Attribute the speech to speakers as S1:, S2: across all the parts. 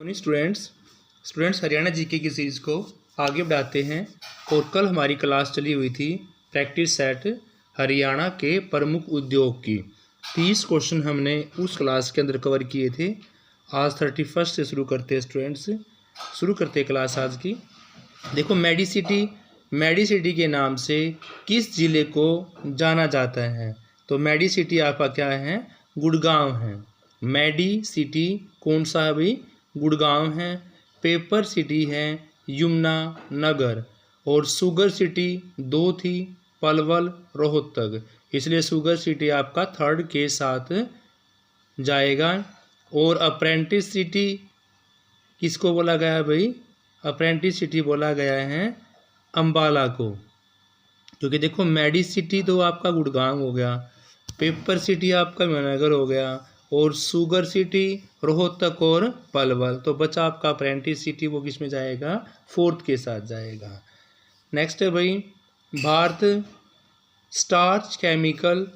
S1: Morning students Haryana GK की series को आगे बढ़ाते हैं। और कल हमारी क्लास चली हुई थी प्रैक्टिस सेट हरियाणा के प्रमुख उद्योग की। 30 क्वेश्चन हमने उस क्लास के अंदर कवर किए थे। आज 31 से शुरू करते हैं स्टूडेंट्स, शुरू करते हैं क्लास आज की। देखो, मेडिसिटी के नाम से किस ज़िले को जाना जाता है? तो मेडिसिटी आपका क्या है? गुड़गांव है। मेडिसिटी कौन सा है भाई? गुड़गांव है। पेपर सिटी है यमुनानगर। और शुगर सिटी दो थी, पलवल, रोहतक, इसलिए शुगर सिटी आपका थर्ड के साथ जाएगा। और अप्रेंटिस सिटी किसको बोला गया है भाई? अप्रेंटिस सिटी बोला गया है अम्बाला को, क्योंकि देखो मेडिसिटी तो आपका गुड़गांव हो गया, पेपर सिटी आपका यमुनानगर हो गया, और शुगर सिटी रोहतक और पलवल। तो बचा आपका अप्रेंटिस सिटी, वो किस में जाएगा? फोर्थ के साथ जाएगा। नेक्स्ट है भाई, भारत स्टार्च केमिकल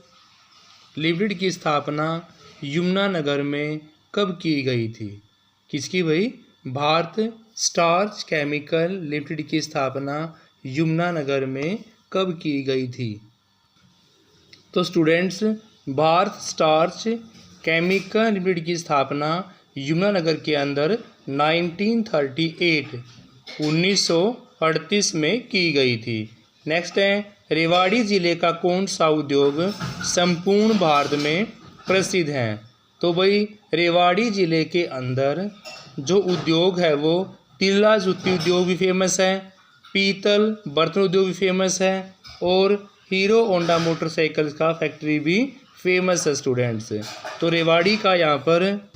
S1: लिमिटेड की स्थापना यमुनानगर में कब की गई थी? किसकी भाई? भारत स्टार्च केमिकल लिमिटेड की स्थापना यमुनानगर में कब की गई थी? तो students, Bharat starch chemical limited की स्थापना यमुनानगर के अंदर 1938 में की गई थी। नेक्स्ट है, रेवाड़ी ज़िले का कौन सा उद्योग संपूर्ण भारत में प्रसिद्ध है? तो भाई रेवाड़ी ज़िले के अंदर जो उद्योग है वो तिल्ला जूती उद्योग भी फेमस है, पीतल बर्तन उद्योग भी फेमस है, और हीरो होंडा मोटरसाइकिल्स का फैक्ट्री भी फेमस है स्टूडेंट्स। तो रेवाड़ी का यहाँ पर,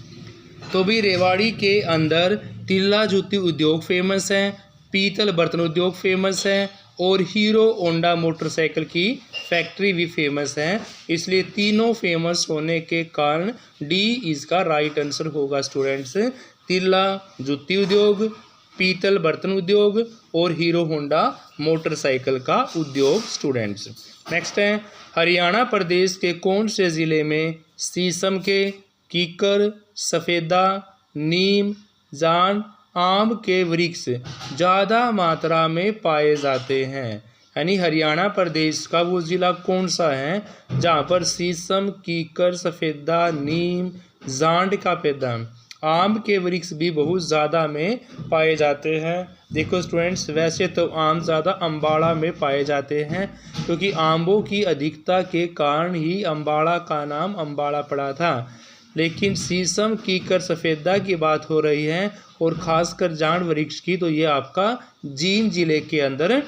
S1: तो भी रेवाड़ी के अंदर तिल्ला जूती उद्योग फेमस है, पीतल बर्तन उद्योग फेमस है, और हीरो होंडा मोटरसाइकिल की फैक्ट्री भी फेमस है। इसलिए तीनों फेमस होने के कारण डी इसका राइट आंसर होगा स्टूडेंट्स। तिल्ला जूती उद्योग, पीतल बर्तन उद्योग और हीरो होंडा मोटरसाइकिल का उद्योग स्टूडेंट्स। नेक्स्ट है, हरियाणा प्रदेश के कौन से ज़िले में शीशम के, कीकर, सफ़ेदा, नीम, जान, आम के वृक्ष ज़्यादा मात्रा में पाए जाते हैं? यानी हरियाणा प्रदेश का वो ज़िला कौन सा है जहाँ पर शीशम, कीकर, सफ़ेदा, नीम, जांड का पेड़, आम के वृक्ष भी बहुत ज़्यादा में पाए जाते हैं? देखो स्टूडेंट्स, वैसे तो आम ज़्यादा अम्बाड़ा में पाए जाते हैं, क्योंकि आम्बों की अधिकता के कारण ही अम्बाड़ा का नाम अम्बाड़ा पड़ा था। लेकिन शीशम, कीकर, सफ़ेदा की बात हो रही है, और ख़ासकर जांड वृक्ष की, तो ये आपका जींद जिले के अंदर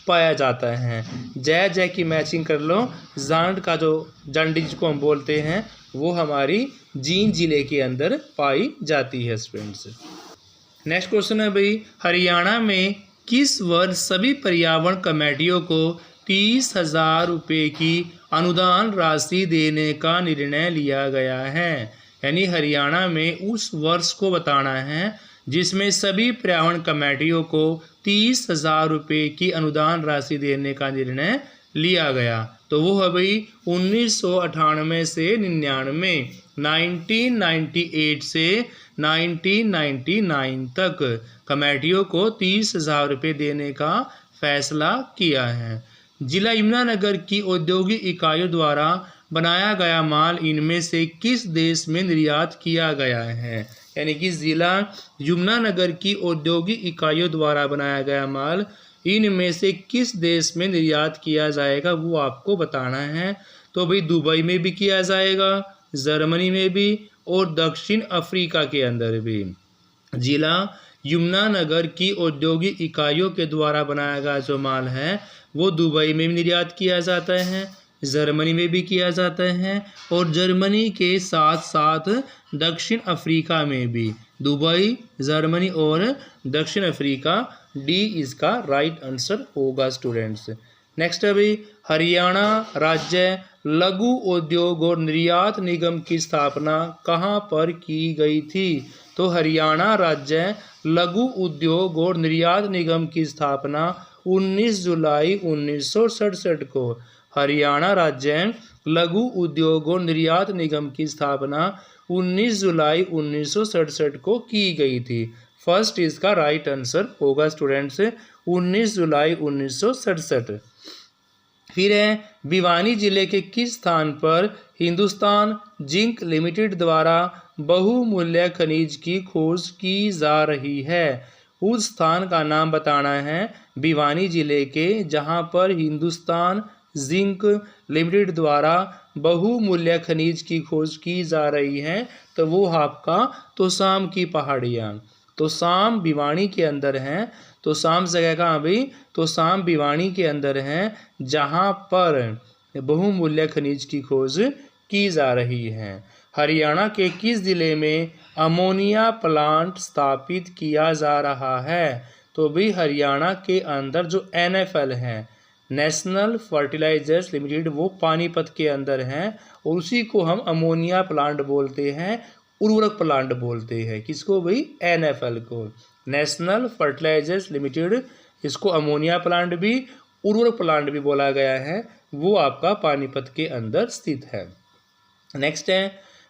S1: पाया जाता है। जय जय की मैचिंग कर लो। जांड का जो जांडी जिसको हम बोलते हैं वो हमारी जींद जिले के अंदर पाई जाती है स्टूडेंट्स। नेक्स्ट क्वेश्चन है भाई, हरियाणा में किस वर्ष सभी पर्यावरण कमेटियों को 30,000 रुपये की अनुदान राशि देने का निर्णय लिया गया है? यानी हरियाणा में उस वर्ष को बताना है जिसमें सभी पर्यावरण कमेटियों को 30,000 रुपये की अनुदान राशि देने का निर्णय लिया गया। तो वो है भाई 1998 से 99, 1998 से 1999 तक कमेटियों को 30,000 रुपये देने का फैसला किया है। जिला यमुनानगर की औद्योगिक इकाइयों द्वारा बनाया गया माल इनमें से किस देश में निर्यात किया गया है? यानी कि जिला यमुनानगर की औद्योगिक इकाइयों द्वारा बनाया गया माल इनमें से किस देश में निर्यात किया जाएगा, वो आपको बताना है। तो भाई दुबई में भी किया जाएगा, जर्मनी में भी, और दक्षिण अफ्रीका के अंदर भी। जिला यमुनानगर की औद्योगिक इकाइयों के द्वारा बनाया गया जो माल है वो दुबई में भी निर्यात किया जाता है, जर्मनी में भी किया जाता है, और जर्मनी के साथ साथ दक्षिण अफ्रीका में भी। दुबई, जर्मनी और दक्षिण अफ्रीका, डी इसका राइट आंसर होगा स्टूडेंट्स। नेक्स्ट है भाई, हरियाणा राज्य लघु उद्योग और निर्यात निगम की स्थापना कहाँ पर की गई थी? तो हरियाणा राज्य लघु उद्योग और निर्यात निगम की स्थापना 19 जुलाई 1967 को, हरियाणा राज्य लघु उद्योग और निर्यात निगम की स्थापना 19 जुलाई 1967 को की गई थी। फर्स्ट इसका राइट आंसर होगा स्टूडेंट्स 19 जुलाई 1967। फिर है भिवानी जिले के किस स्थान पर हिंदुस्तान जिंक लिमिटेड द्वारा बहुमूल्य खनिज की खोज की जा रही है। उस स्थान का नाम बताना है भिवानी जिले के जहां पर हिंदुस्तान जिंक लिमिटेड द्वारा बहुमूल्य खनिज की खोज की जा रही है। तो वो आपका तोशाम की पहाड़ियाँ, तोशाम भिवानी के अंदर हैं। तोशाम जगह कहाँ भाई? तोशाम भिवानी के अंदर हैं जहाँ पर बहुमूल्य खनिज की खोज की जा रही है। हरियाणा के किस जिले में अमोनिया प्लांट स्थापित किया जा रहा है? तो भी हरियाणा के अंदर जो NFL है, नेशनल फर्टिलाइजर्स लिमिटेड, वो पानीपत के अंदर हैं और उसी को हम अमोनिया प्लांट बोलते हैं, उर्वरक प्लांट बोलते हैं। किसको भाई? NFL को, नेशनल फर्टिलाइजर्स लिमिटेड। इसको अमोनिया प्लांट भी, उर्वरक प्लांट भी बोला गया है। वो आपका पानीपत के अंदर स्थित है। नेक्स्ट है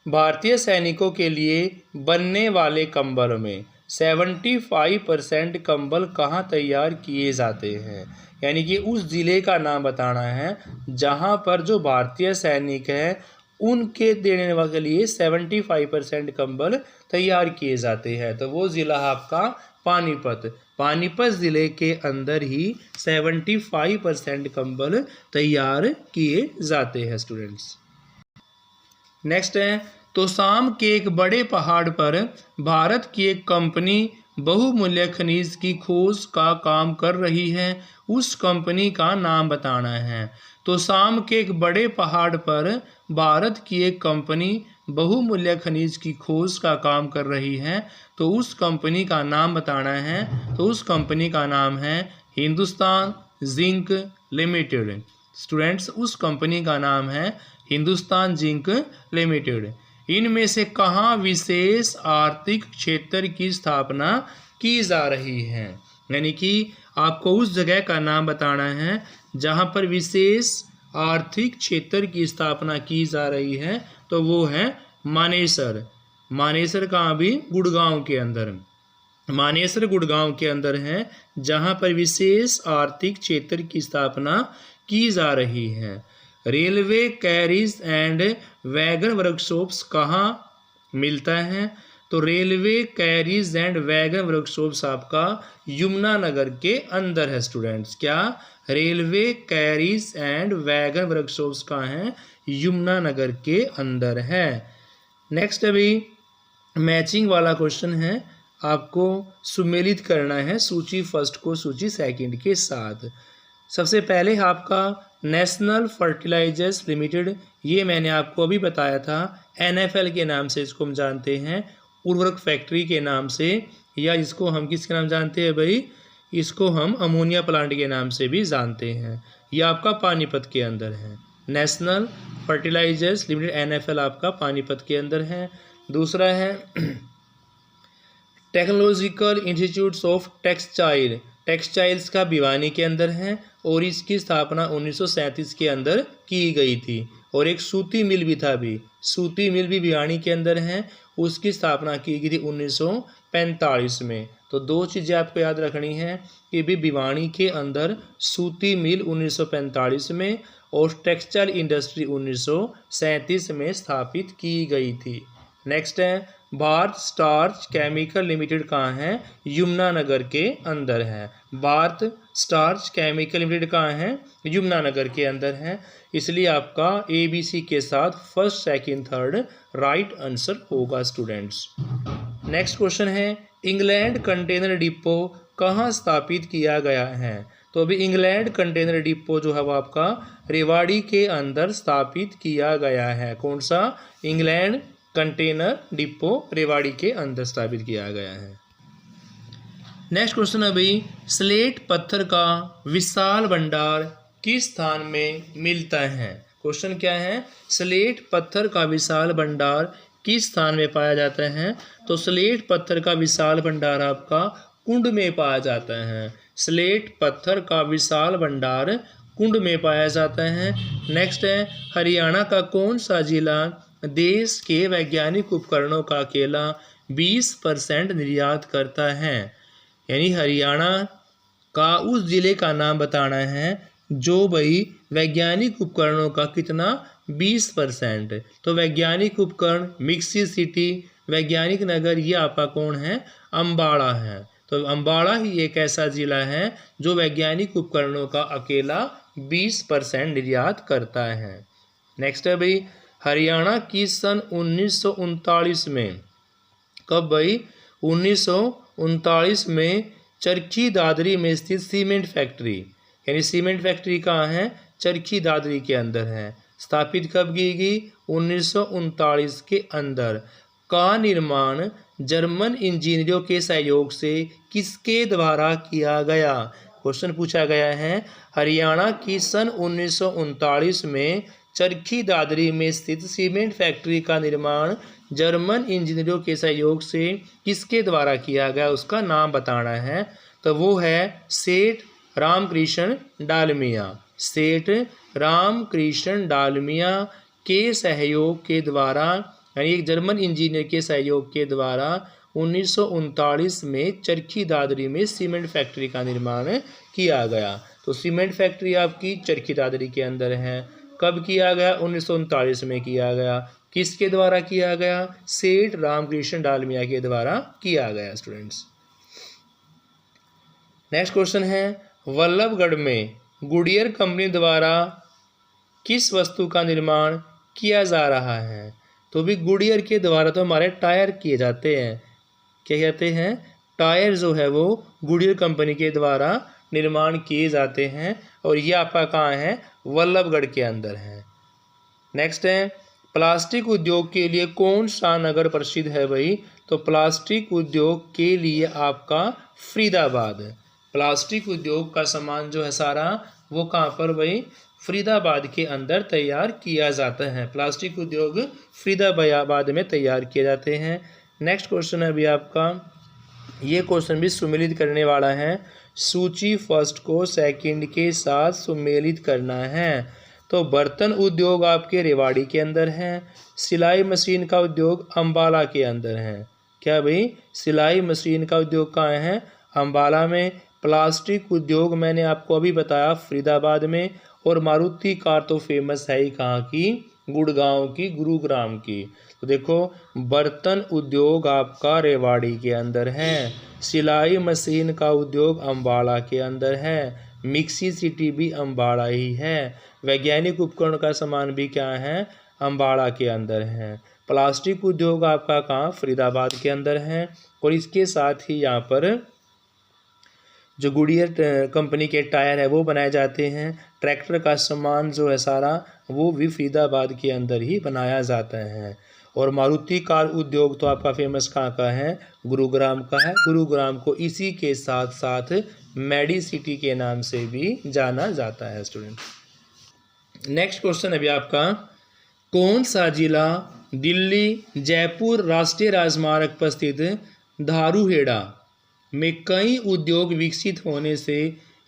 S1: भारतीय सैनिकों के लिए बनने वाले कंबल में 75% कंबल कहाँ तैयार किए जाते हैं? यानी कि उस ज़िले का नाम बताना है जहाँ पर जो भारतीय सैनिक हैं उनके देने वाले के लिए 75% कंबल तैयार किए जाते हैं। तो वो ज़िला आपका पानीपत, पानीपत ज़िले के अंदर ही 75% कंबल तैयार किए जाते हैं स्टूडेंट्स। नेक्स्ट है तोशाम के एक बड़े पहाड़ पर भारत की एक कंपनी बहुमूल्य खनिज की खोज का काम कर रही है। उस कंपनी का नाम बताना है। तोशाम के एक बड़े पहाड़ पर भारत की एक कंपनी बहुमूल्य खनिज की खोज का काम कर रही है। तो उस कंपनी का नाम बताना है। तो उस कंपनी का नाम है हिंदुस्तान जिंक लिमिटेड। स्टूडेंट्स, उस कंपनी का नाम है हिंदुस्तान जिंक लिमिटेड। इनमें से कहाँ विशेष आर्थिक क्षेत्र की स्थापना की जा रही है? यानी कि आपको उस जगह का नाम बताना है जहाँ पर विशेष आर्थिक क्षेत्र की स्थापना की जा रही है। तो वो है मानेसर। मानेसर कहाँ भी? गुड़गांव के अंदर। मानेसर गुड़गांव के अंदर है जहाँ पर विशेष आर्थिक क्षेत्र की स्थापना की जा रही है। Railway carriage and wagon workshops कहाँ मिलता है? तो railway carriage and wagon workshops आपका यमुनानगर के अंदर है स्टूडेंट्स। क्या? Railway carriage and wagon workshops कहाँ हैं? यमुनानगर के अंदर है। नेक्स्ट अभी मैचिंग वाला क्वेश्चन है, आपको सुमेलित करना है सूची फर्स्ट को सूची सेकंड के साथ। सबसे पहले आपका नेशनल फर्टिलाइजर्स लिमिटेड, ये मैंने आपको अभी बताया था, NFL के नाम से इसको हम जानते हैं, उर्वरक फैक्ट्री के नाम से, या इसको हम किसके नाम जानते हैं भाई? इसको हम अमोनिया प्लांट के नाम से भी जानते हैं। यह आपका पानीपत के अंदर है। नेशनल फर्टिलाइजर्स लिमिटेड NFL आपका पानीपत के अंदर है। दूसरा है टेक्नोलॉजिकल इंस्टीट्यूट्स ऑफ टेक्सटाइल्स का भिवानी के अंदर है और इसकी स्थापना 1937 के अंदर की गई थी। और एक सूती मिल भी था, भी सूती मिल भी भिवानी के अंदर है, उसकी स्थापना की गई थी 1945 में। तो दो चीज़ें आपको याद रखनी है कि भी भिवानी के अंदर सूती मिल 1945 में और टेक्सटाइल इंडस्ट्री 1937 में स्थापित की गई थी। नेक्स्ट है भारत स्टार्च केमिकल लिमिटेड कहाँ है? यमुनानगर के अंदर है। भारत स्टार्च केमिकल लिमिटेड कहाँ है? यमुनानगर के अंदर है। इसलिए आपका ABC के साथ first second third right answer होगा स्टूडेंट्स। नेक्स्ट क्वेश्चन है इंग्लैंड कंटेनर डिपो कहाँ स्थापित किया गया है? तो अभी इंग्लैंड कंटेनर डिपो जो है वो आपका रेवाड़ी के अंदर स्थापित किया गया है। कौन सा? इंग्लैंड कंटेनर डिपो रेवाड़ी के अंदर स्थापित किया गया है। नेक्स्ट क्वेश्चन अभी स्लेट पत्थर का विशाल भंडार किस स्थान में मिलता है? क्वेश्चन क्या है? स्लेट पत्थर का विशाल भंडार किस स्थान में पाया जाता है? तो स्लेट पत्थर का विशाल भंडार आपका कुंड में पाया जाता है। स्लेट पत्थर का विशाल भंडार कुंड में पाया जाता है। नेक्स्ट है हरियाणा का कौन सा जिला देश के वैज्ञानिक उपकरणों का अकेला 20% निर्यात करता है। यानी हरियाणा का उस ज़िले का नाम बताना है जो भाई वैज्ञानिक उपकरणों का कितना 20%। तो वैज्ञानिक उपकरण मिक्सी सिटी वैज्ञानिक नगर ये आपका कौन है, अम्बाड़ा है। तो अम्बाड़ा ही एक ऐसा ज़िला है जो वैज्ञानिक उपकरणों का अकेला 20% निर्यात करता है। नेक्स्ट है भाई, हरियाणा की सन 1939 में, कब भाई, 1939 में चरखी दादरी में स्थित सीमेंट फैक्ट्री, यानी सीमेंट फैक्ट्री कहाँ है, चरखी दादरी के अंदर है, स्थापित कब की गई, 1939 के अंदर। का निर्माण जर्मन इंजीनियरों के सहयोग से किसके द्वारा किया गया। क्वेश्चन पूछा गया है, हरियाणा की सन 1939 में चरखी दादरी में स्थित सीमेंट फैक्ट्री का निर्माण जर्मन इंजीनियरों के सहयोग से किसके द्वारा किया गया, उसका नाम बताना है। तो वो है सेठ रामकृष्ण डालमिया। सेठ रामकृष्ण डालमिया के सहयोग के द्वारा, यानी एक जर्मन इंजीनियर के सहयोग के द्वारा 1939 में चरखी दादरी में सीमेंट फैक्ट्री का निर्माण किया गया। तो सीमेंट फैक्ट्री आपकी चरखी दादरी के अंदर है। कब किया गया, 1939 में किया गया। किसके द्वारा किया गया, सेठ रामकृष्ण डालमिया के द्वारा किया गया स्टूडेंट्स। नेक्स्ट क्वेश्चन है, वल्लभगढ़ में गुडियर कंपनी द्वारा किस वस्तु का निर्माण किया जा रहा है। तो भी गुडियर के द्वारा तो हमारे टायर किए जाते हैं, क्या कहते हैं, टायर जो है वो गुडियर कंपनी के द्वारा निर्माण किए जाते हैं, और ये आपका कहाँ है, वल्लभगढ़ के अंदर है। नेक्स्ट है, प्लास्टिक उद्योग के लिए कौन सा नगर प्रसिद्ध है भाई। तो प्लास्टिक उद्योग के लिए आपका फरीदाबाद। प्लास्टिक उद्योग का सामान जो है सारा वो कहाँ पर भाई, फरीदाबाद के अंदर तैयार किया जाता है। प्लास्टिक उद्योग फरीदाबाद में तैयार किए जाते हैं। नेक्स्ट क्वेश्चन है अभी आपका, ये क्वेश्चन भी सुमेलित करने वाला है। सूची फर्स्ट को सेकंड के साथ सुमेलित करना है। तो बर्तन उद्योग आपके रेवाड़ी के अंदर है। सिलाई मशीन का उद्योग अम्बाला के अंदर है। क्या भाई, सिलाई मशीन का उद्योग कहाँ है, अम्बाला में। प्लास्टिक उद्योग मैंने आपको अभी बताया फरीदाबाद में। और मारुति कार तो फेमस है ही कहाँ की, गुड़गांव की, गुरुग्राम की। तो देखो, बर्तन उद्योग आपका रेवाड़ी के अंदर है। सिलाई मशीन का उद्योग अम्बाला के अंदर है। मिक्सी सिटी भी अम्बाड़ा ही है। वैज्ञानिक उपकरण का सामान भी क्या है, अम्बाड़ा के अंदर है। प्लास्टिक उद्योग आपका कहाँ, फरीदाबाद के अंदर है। और इसके साथ ही यहाँ पर जो गुडियर कंपनी के टायर है वो बनाए जाते हैं। ट्रैक्टर का सामान जो है सारा वो भी फरीदाबाद के अंदर ही बनाया जाता है। और मारुति कार उद्योग तो आपका फेमस कहाँ का है, गुरुग्राम का है। गुरुग्राम को इसी के साथ साथ मेडी सिटी के नाम से भी जाना जाता है स्टूडेंट। नेक्स्ट क्वेश्चन अभी आपका, कौन सा जिला दिल्ली जयपुर राष्ट्रीय राजमार्ग पर स्थित धारूहेड़ा में कई उद्योग विकसित होने से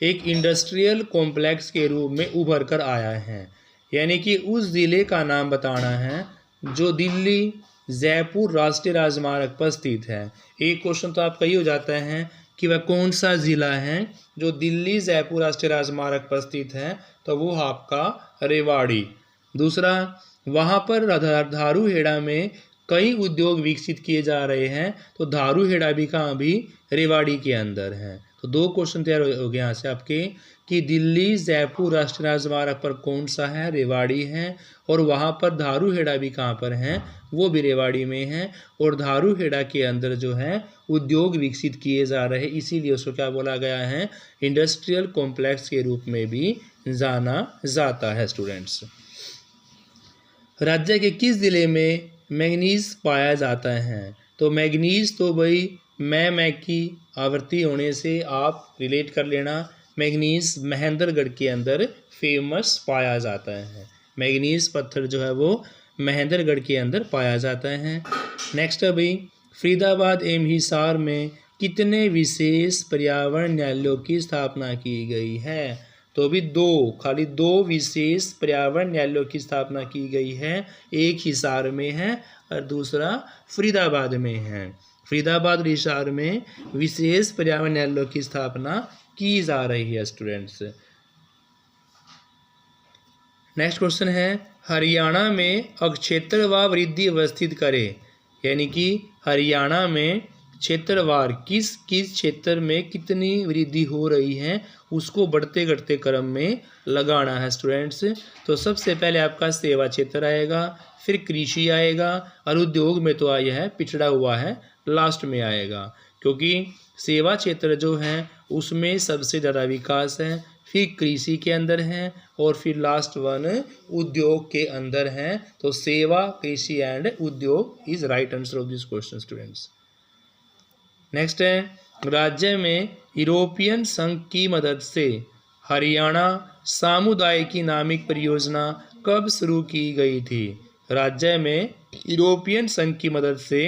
S1: एक इंडस्ट्रियल कॉम्प्लेक्स के रूप में उभर कर आया है। यानी कि उस ज़िले का नाम बताना है जो दिल्ली जयपुर राष्ट्रीय राजमार्ग पर स्थित है। एक क्वेश्चन तो आपका ये हो जाता है कि वह कौन सा ज़िला है जो दिल्ली जयपुर राष्ट्रीय राजमार्ग पर स्थित है। तो वो आपका रेवाड़ी। दूसरा, वहाँ पर धारूहेड़ा में कई उद्योग विकसित किए जा रहे हैं। तो धारूहेड़ा भी कहाँ, भी रेवाड़ी के अंदर है। तो दो क्वेश्चन तैयार हो गए यहाँ से आपके कि दिल्ली जयपुर राष्ट्रीय राजमार्ग पर कौन सा है, रेवाड़ी है। और वहाँ पर धारूहेड़ा भी कहाँ पर है, वो भी रेवाड़ी में है। और धारूहेड़ा के अंदर जो है उद्योग विकसित किए जा रहे हैं, इसीलिए उसको क्या बोला गया है, इंडस्ट्रियल कॉम्प्लेक्स के रूप में भी जाना जाता है स्टूडेंट्स। राज्य के किस जिले में मैग्नीज पाया जाता है। तो मैग्नीज तो भाई मैं की आवृत्ति होने से आप रिलेट कर लेना। मैग्नीज महेंद्रगढ़ के अंदर फेमस पाया जाता है। मैग्नीज पत्थर जो है वो महेंद्रगढ़ के अंदर पाया जाता है। नेक्स्ट अभी, फरीदाबाद एवं हिसार में कितने विशेष पर्यावरण न्यायालयों की स्थापना की गई है। तो भी खाली दो विशेष पर्यावरण न्यायालयों की स्थापना की गई है। एक हिसार में है और दूसरा फरीदाबाद में है। फरीदाबाद और हिसार में विशेष पर्यावरण न्यायालयों की स्थापना की जा रही है स्टूडेंट्स। नेक्स्ट क्वेश्चन है, हरियाणा में क्षेत्रवार वृद्धि अवस्थित करें। यानी कि हरियाणा में क्षेत्रवार किस किस क्षेत्र में कितनी वृद्धि हो रही है उसको बढ़ते घटते क्रम में लगाना है स्टूडेंट्स। तो सबसे पहले आपका सेवा क्षेत्र आएगा, फिर कृषि आएगा और उद्योग में तो यह है पिछड़ा हुआ है, लास्ट में आएगा। क्योंकि सेवा क्षेत्र जो है उसमें सबसे ज़्यादा विकास है, फिर कृषि के अंदर है और फिर लास्ट वन उद्योग के अंदर है। तो सेवा, कृषि एंड उद्योग is right answer of this question students. Next है, राज्य में यूरोपियन संघ की मदद से हरियाणा सामुदायिक नामिक परियोजना कब शुरू की गई थी। राज्य में यूरोपियन संघ की मदद से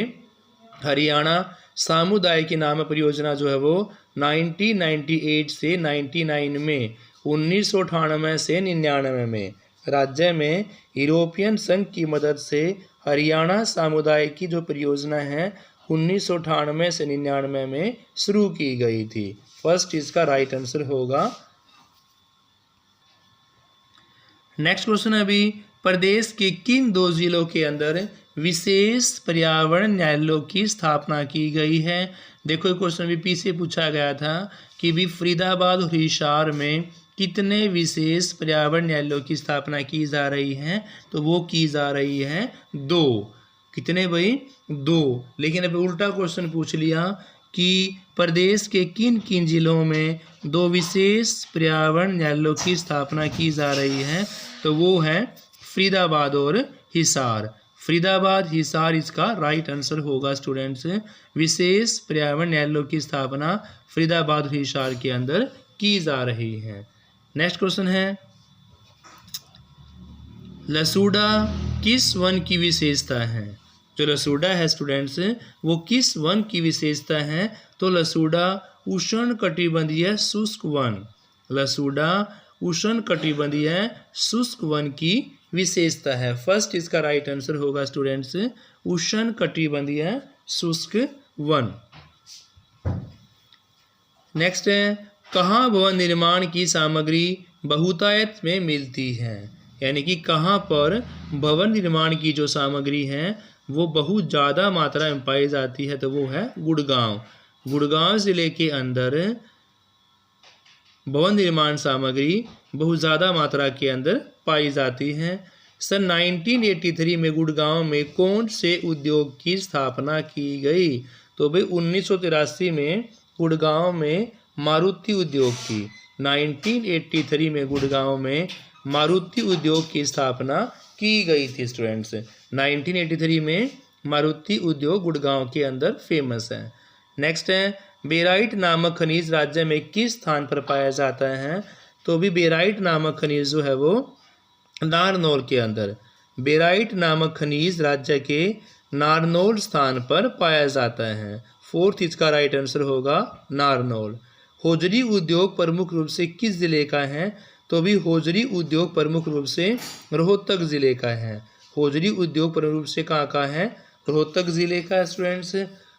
S1: हरियाणा सामुदायिक नाम परियोजना जो है वो 1998 से 99 में, 1998 से 99 में राज्य में यूरोपियन संघ की मदद से हरियाणा सामुदायिक की जो परियोजना है 1998 से 99 में शुरू की गई थी। फर्स्ट इसका राइट आंसर होगा। नेक्स्ट क्वेश्चन है अभी, प्रदेश के किन दो जिलों के अंदर विशेष पर्यावरण न्यायालयों की स्थापना की गई है। देखो ये क्वेश्चन भी पीछे पूछा गया था कि भी फरीदाबाद और हिसार में कितने विशेष पर्यावरण न्यायालयों की स्थापना की जा रही है। तो वो की जा रही है 2। कितने भाई? 2। लेकिन अभी उल्टा क्वेश्चन पूछ लिया कि प्रदेश के किन किन जिलों में 2 विशेष पर्यावरण न्यायालयों की स्थापना की जा रही है। तो वो है फरीदाबाद और हिसार। फरीदाबाद हिसार इसका राइट आंसर होगा स्टूडेंट्स। विशेष पर्यावरण न्यायालयों की स्थापना फरीदाबाद और हिसार के अंदर की जा रही है। नेक्स्ट क्वेश्चन है, लसूड़ा किस वन की विशेषता है। जो लसूड़ा है स्टूडेंट्स वो किस वन की विशेषता है। तो लसूड़ा उष्णकटिबंधीय शुष्क वन, लसूड़ा उष्णकटिबंधीय शुष्क वन की विशेषता है। फर्स्ट इसका राइट आंसर होगा स्टूडेंट्स उष्णकटिबंधीय शुष्क वन। नेक्स्ट है, कहाँ भवन निर्माण की सामग्री बहुतायत में मिलती है। यानी कि कहाँ पर भवन निर्माण की जो सामग्री है वो बहुत ज़्यादा मात्रा में पाई जाती है। तो वो है गुड़गांव। गुड़गांव ज़िले के अंदर भवन निर्माण सामग्री बहुत ज़्यादा मात्रा के अंदर पाई जाती है। सन 1983 में गुड़गांव में कौन से उद्योग की स्थापना की गई। तो भाई 1983 में गुड़गांव में मारुति उद्योग की, 1983 में गुड़गांव में मारुति उद्योग की स्थापना की गई थी स्टूडेंट्स। 1983 में मारुति उद्योग गुड़गांव के अंदर फेमस है। नेक्स्ट है, बेराइट नामक खनिज राज्य में किस स्थान पर पाया जाता है। तो भी बेराइट नामक खनिज जो है वो नारनौल के अंदर, बेराइट नामक खनिज राज्य के नारनौल स्थान पर पाया जाता है। फोर्थ इसका राइट आंसर होगा नारनौल। होजरी उद्योग प्रमुख रूप से किस जिले का है। तो भी होजरी उद्योग प्रमुख रूप से रोहतक जिले का है। होजरी उद्योग प्रमुख रूप से कहाँ का है, रोहतक जिले का स्टूडेंट्स।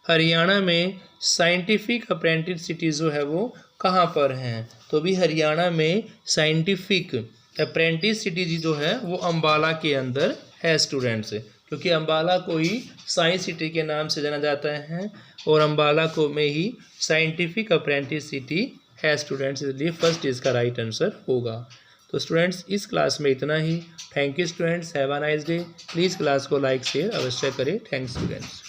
S1: हरियाणा में साइंटिफिक अप्रेंटिसशिप जो है वो कहाँ पर है। तो भी हरियाणा में साइंटिफिक अप्रेंटिसशिप जो है वो अम्बाला के अंदर है स्टूडेंट्स। क्योंकि अम्बाला को ही साइंस सिटी के नाम से जाना जाता है और अम्बाला को में ही साइंटिफिक अप्रेंटिसशिप है स्टूडेंट्स, इसलिए फर्स्ट इसका राइट आंसर होगा। तो स्टूडेंट्स इस क्लास में इतना ही। Thank you students, have a nice day. Please class को लाइक शेयर अवश्य करें। Thanks students.